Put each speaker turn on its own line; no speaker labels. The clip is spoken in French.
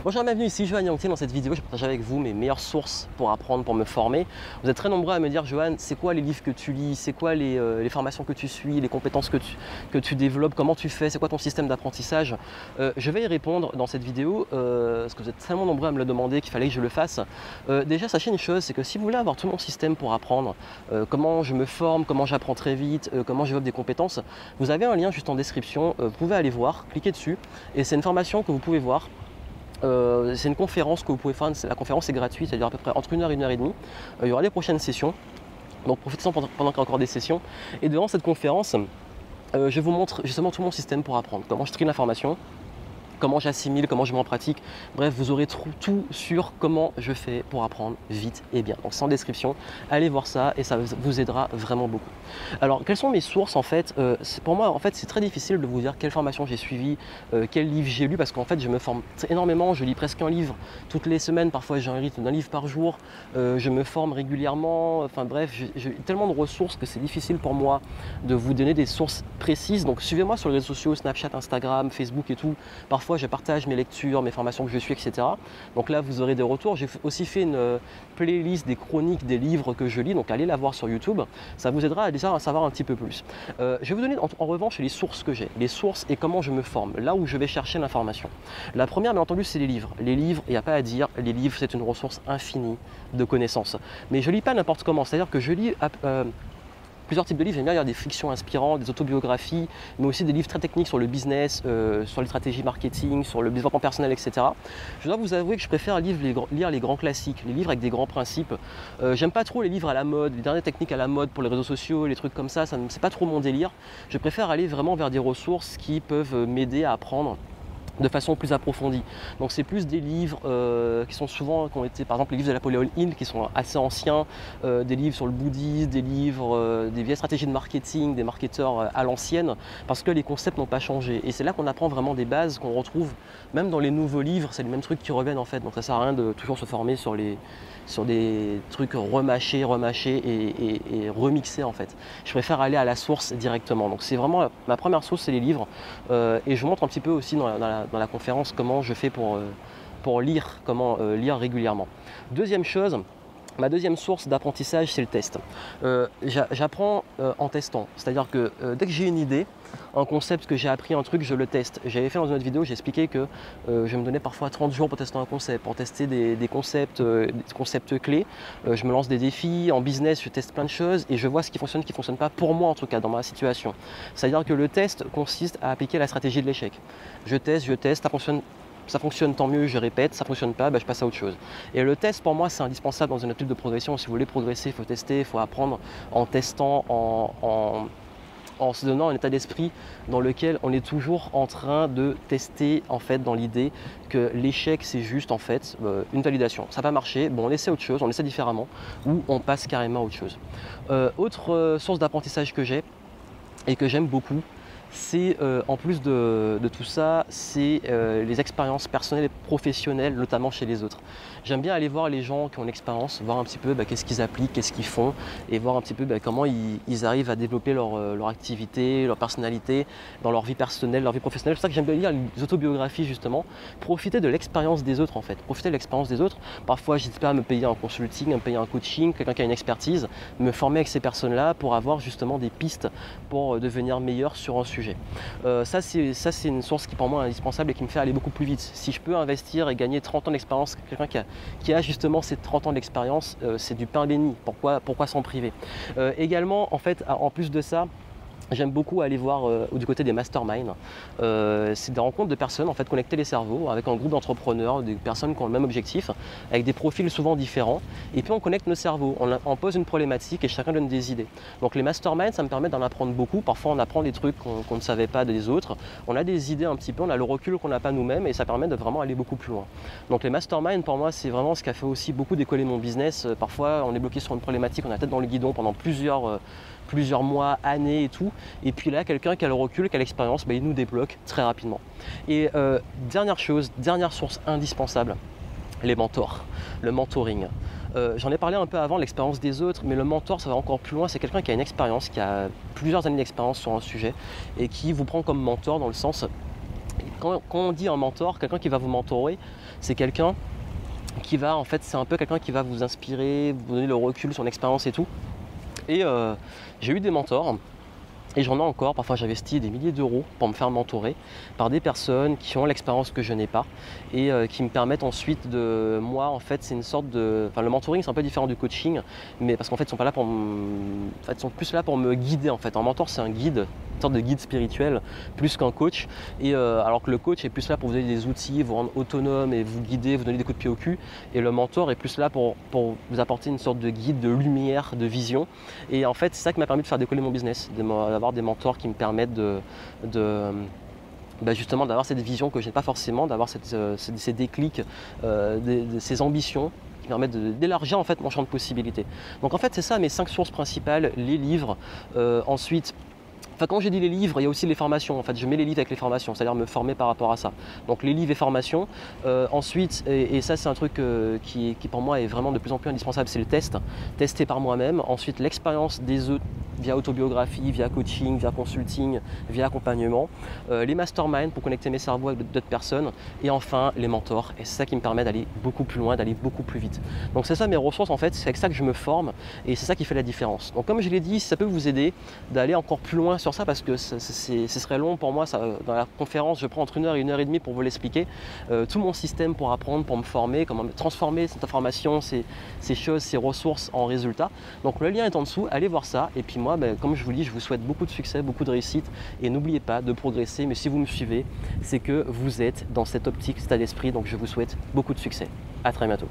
Bonjour, bienvenue ici Johan Yangtier. Dans cette vidéo, je partage avec vous mes meilleures sources pour apprendre, pour me former. Vous êtes très nombreux à me dire, Johan, c'est quoi les livres que tu lis, c'est quoi les formations que tu suis, les compétences que tu développes, comment tu fais, c'est quoi ton système d'apprentissage. Je vais y répondre dans cette vidéo, parce que vous êtes tellement nombreux à me le demander qu'il fallait que je le fasse. Déjà, sachez une chose, c'est que si vous voulez avoir tout mon système pour apprendre, comment je me forme, comment j'apprends très vite, comment je développe des compétences, vous avez un lien juste en description, vous pouvez aller voir, cliquez dessus, et c'est une formation que vous pouvez voir. C'est une conférence que vous pouvez faire, la conférence est gratuite, ça dure à peu près entre 1 heure et 1 heure et demie. Il y aura les prochaines sessions, donc profitez-en pendant qu'il y a encore des sessions. Et durant cette conférence, je vous montre justement tout mon système pour apprendre, comment je trie l'information, comment j'assimile, comment je mets en pratique. Bref, vous aurez tout sur comment je fais pour apprendre vite et bien. Donc c'est en description, allez voir ça et ça vous aidera vraiment beaucoup. Alors, quelles sont mes sources en fait? Pour moi, en fait, c'est très difficile de vous dire quelle formation j'ai suivie, quel livre j'ai lu, parce qu'en fait, je me forme énormément, je lis presque un livre toutes les semaines, parfois j'ai un rythme d'un livre par jour, je me forme régulièrement, enfin bref, j'ai tellement de ressources que c'est difficile pour moi de vous donner des sources précises. Donc suivez-moi sur les réseaux sociaux, Snapchat, Instagram, Facebook et tout. Parfois, je partage mes lectures, mes formations que je suis, etc. Donc là, vous aurez des retours. J'ai aussi fait une playlist des chroniques des livres que je lis, donc allez la voir sur YouTube. Ça vous aidera à savoir un petit peu plus. Je vais vous donner en revanche les sources que j'ai, les sources et comment je me forme, là où je vais chercher l'information. La première, bien entendu, c'est les livres. Les livres, il n'y a pas à dire, les livres, c'est une ressource infinie de connaissances. Mais je lis pas n'importe comment, c'est-à-dire que je lis plusieurs types de livres. J'aime bien lire des fictions inspirantes, des autobiographies, mais aussi des livres très techniques sur le business, sur les stratégies marketing, sur le développement personnel, etc. Je dois vous avouer que je préfère lire les grands classiques, les livres avec des grands principes. J'aime pas trop les livres à la mode, les dernières techniques à la mode pour les réseaux sociaux, les trucs comme ça, c'est pas trop mon délire. Je préfère aller vraiment vers des ressources qui peuvent m'aider à apprendre de façon plus approfondie. Donc c'est plus des livres qui ont été, par exemple les livres de Napoléon Hill qui sont assez anciens, des livres sur le bouddhisme, des livres, des vieilles stratégies de marketing, des marketeurs à l'ancienne, parce que les concepts n'ont pas changé. Et c'est là qu'on apprend vraiment des bases qu'on retrouve même dans les nouveaux livres, c'est les mêmes trucs qui reviennent en fait. Donc ça sert à rien de toujours se former sur des trucs remâchés et remixés en fait. Je préfère aller à la source directement. Donc c'est vraiment ma première source, c'est les livres. Et je vous montre un petit peu aussi dans la conférence comment je fais pour lire, comment lire régulièrement. Deuxième chose, ma deuxième source d'apprentissage, c'est le test. J'apprends en testant, c'est-à-dire que dès que j'ai une idée, un concept, que j'ai appris un truc, je le teste. J'avais fait dans une autre vidéo, j'ai expliqué que je me donnais parfois 30 jours pour tester un concept, pour tester des concepts clés. Je me lance des défis, en business je teste plein de choses et je vois ce qui fonctionne, pas pour moi en tout cas, dans ma situation. C'est-à-dire que le test consiste à appliquer la stratégie de l'échec. Je teste, ça fonctionne, tant mieux, je répète, ça ne fonctionne pas, je passe à autre chose. Et le test, pour moi, c'est indispensable dans une étude de progression. Si vous voulez progresser, il faut tester, il faut apprendre en testant, en se donnant un état d'esprit dans lequel on est toujours en train de tester, en fait, dans l'idée que l'échec, c'est juste, en fait, une validation. Ça n'a pas marché, bon, on essaie autre chose, on essaie différemment, ou on passe carrément à autre chose. Autre source d'apprentissage que j'ai, et que j'aime beaucoup, c'est en plus de tout ça, c'est les expériences personnelles et professionnelles, notamment chez les autres. J'aime bien aller voir les gens qui ont l'expérience, voir un petit peu qu'est-ce qu'ils appliquent, qu'est-ce qu'ils font, et voir un petit peu comment ils arrivent à développer leur activité, leur personnalité, dans leur vie personnelle, leur vie professionnelle. C'est pour ça que j'aime bien lire les autobiographies justement, profiter de l'expérience des autres en fait, profiter de l'expérience des autres. Parfois, je n'hésite pas à me payer un consulting, à me payer un coaching, quelqu'un qui a une expertise, me former avec ces personnes-là pour avoir justement des pistes pour devenir meilleur sur un sujet. Ça c'est une source qui pour moi est indispensable et qui me fait aller beaucoup plus vite. Si je peux investir et gagner 30 ans d'expérience, quelqu'un qui a justement ces 30 ans d'expérience, c'est du pain béni. Pourquoi s'en priver? Également, en fait, en plus de ça, j'aime beaucoup aller voir du côté des masterminds. C'est des rencontres de personnes en fait connecter les cerveaux avec un groupe d'entrepreneurs, des personnes qui ont le même objectif, avec des profils souvent différents. Et puis on connecte nos cerveaux, on pose une problématique et chacun donne des idées. Donc les masterminds, ça me permet d'en apprendre beaucoup. Parfois on apprend des trucs qu'on ne savait pas des autres. On a des idées un petit peu, on a le recul qu'on n'a pas nous-mêmes et ça permet de vraiment aller beaucoup plus loin. Donc les masterminds pour moi c'est vraiment ce qui a fait aussi beaucoup décoller mon business. Parfois on est bloqué sur une problématique, on a la tête dans le guidon pendant plusieurs mois, années et tout. Et puis là, quelqu'un qui a le recul, qui a l'expérience, il nous débloque très rapidement. Et dernière source indispensable, les mentors, le mentoring. J'en ai parlé un peu avant, l'expérience des autres, mais le mentor, ça va encore plus loin. C'est quelqu'un qui a une expérience, qui a plusieurs années d'expérience sur un sujet et qui vous prend comme mentor dans le sens... Quand on dit un mentor, quelqu'un qui va vous mentorer, C'est quelqu'un qui va, en fait, c'est un peu quelqu'un qui va vous inspirer, vous donner le recul, son expérience et tout. Et j'ai eu des mentors. Et j'en ai encore, parfois j'investis des milliers d'euros pour me faire mentorer par des personnes qui ont l'expérience que je n'ai pas et qui me permettent ensuite de, moi en fait c'est une sorte de, enfin le mentoring c'est un peu différent du coaching, mais parce qu'en fait ils sont pas là pour en fait, ils sont plus là pour me guider en fait. Un mentor c'est un guide, une sorte de guide spirituel plus qu'un coach, et alors que le coach est plus là pour vous donner des outils, vous rendre autonome et vous guider, vous donner des coups de pied au cul, et le mentor est plus là pour vous apporter une sorte de guide, de lumière, de vision. Et en fait c'est ça qui m'a permis de faire décoller mon business, d'avoir des mentors qui me permettent justement d'avoir cette vision que je n'ai pas forcément, d'avoir ces déclics, ces ambitions qui permettent d'élargir en fait mon champ de possibilités. Donc en fait c'est ça mes 5 sources principales, les livres, ensuite. Enfin, quand j'ai dit les livres, il y a aussi les formations. En fait, je mets les livres avec les formations, c'est-à-dire me former par rapport à ça. Donc les livres et formations. Ensuite, et ça c'est un truc qui pour moi est vraiment de plus en plus indispensable, c'est le test. Tester par moi-même. Ensuite, l'expérience des autres via autobiographie, via coaching, via consulting, via accompagnement. Les masterminds pour connecter mes cerveaux avec d'autres personnes. Et enfin, les mentors. Et c'est ça qui me permet d'aller beaucoup plus loin, d'aller beaucoup plus vite. Donc c'est ça mes ressources en fait, c'est avec ça que je me forme et c'est ça qui fait la différence. Donc comme je l'ai dit, si ça peut vous aider d'aller encore plus loin sur ça, parce que ce serait long pour moi, dans la conférence je prends entre 1 heure et 1 heure et demie pour vous l'expliquer, tout mon système pour apprendre, pour me former, comment transformer cette information, ces choses, ces ressources en résultats. Donc le lien est en dessous, allez voir ça, et puis moi comme je vous dis, je vous souhaite beaucoup de succès, beaucoup de réussite, et n'oubliez pas de progresser, mais si vous me suivez, c'est que vous êtes dans cette optique, cet état d'esprit, donc je vous souhaite beaucoup de succès. À très bientôt.